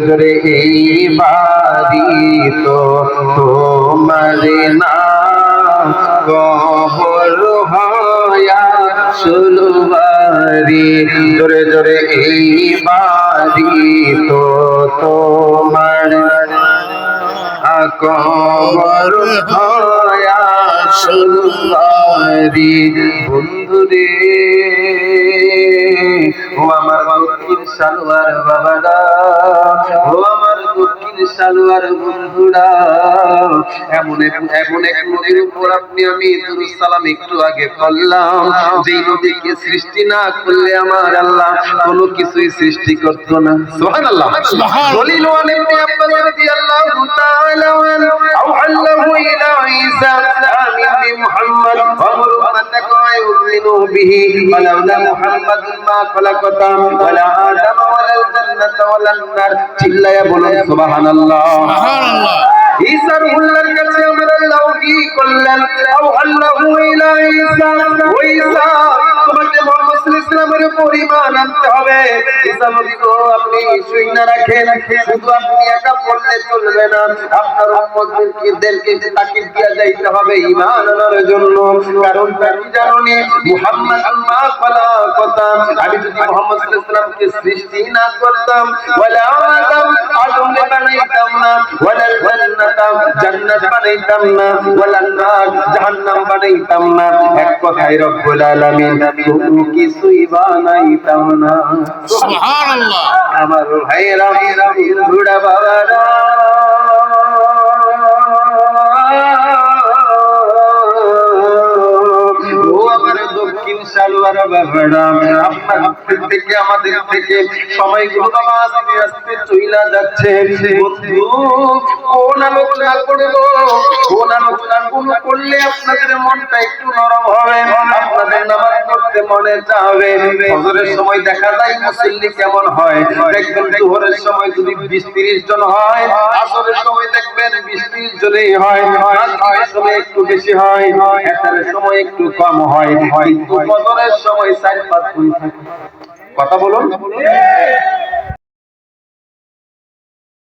জোরে এই বাড়ি তো তোমার না কবর হয়া সুলবারি জোরে জোরে এই বাড়ি তো তোমার কবর হয়া সুলবারি বন্ধুরে ও আমার দক্ষিণ সালোয়ার বাবারা ও আমার দক্ষিণ সালোয়ার বন্ধুরা এমন এক নদীর উপর আপনি আমি দুরূদ সালাম একটু আগে করলাম যেই নদীকে সৃষ্টি না করলে আমার আল্লাহ কোনো কিছুই সৃষ্টি করত না সুবহানাল্লাহ দলিল ইবনে আব্বাস রাদিয়াল্লাহু তাআলা আওহাল্লাহু ইলা ঈসা আমিন মুহাম্মদ ওয়া উম্মাতাকা ইউমিনু বিহি ওয়ালাউলা মুহাম্মাদুন মা খলাকাতাম ওয়ালা আদম ওয়ালাল জান্নাতা ওয়ালান নার চিল্লায়া বলুন সুবহানাল্লাহ সুবহানাল্লাহ ঈসা রূহুল্লাহর কাছে আমরা আল্লাহ কি করলেন আওহাল্লাহু ইলা ঈসা ও ঈসা তোমাকে মুহাম্মদ সাল্লাল্লাহু আলাইহি ওয়াসাল্লামের পরিমাণ আনতে হবে ঈসা নবী গো আপনি শুইনা রাখেন শুধু আপনি একা পড়লে চলবে না আপনার উম্মতদেরকে তাকিদ দিয়া যাইতে হবে ঈমান আনার জন্য কারণটা কি জানেন মুহাম্মদ আল্লাহ খলাকাতা আমি যদি মুহাম্মদ সাল্লাল্লাহু আলাইহি ওয়াসাল্লামকে সৃষ্টি না করতাম ওয়ালা আদম বানাইতাম না ওয়ালা জান্নাত বানাইতাম না ওয়ালান নার জাহান্নাম বানাইতাম না এক কথায় রব্বুল আলামিন কোনো কিছুই বানাইতাম না সুবহানাল্লাহ আমার ভাইরা বুড়া বাবারা সালোয়ার বাবারা আপনাদের থেকে আমাদের থেকে সময়গুলো বাবা আস্তে আস্তে চইলা যাচ্ছে বন্ধু কোন আলোচনা করব কোন আলোচনা করলে আপনাদের মনটা একটু নরম হবে আপনাদের নামাজ পড়তে মনে চাবে ফজরের সময় দেখা যায় মুসল্লি কেমন হয় দেখবেন জোহরের সময় যদি 20-30 জন হয় আসরের সময় দেখবেন 20-30 জনই হয় মাগরিবের সময় একটু বেশি হয় এশারের সময় একটু কম হয় কিন্তু ফজরের সময় 4-5 জন থাকে কথা বলুন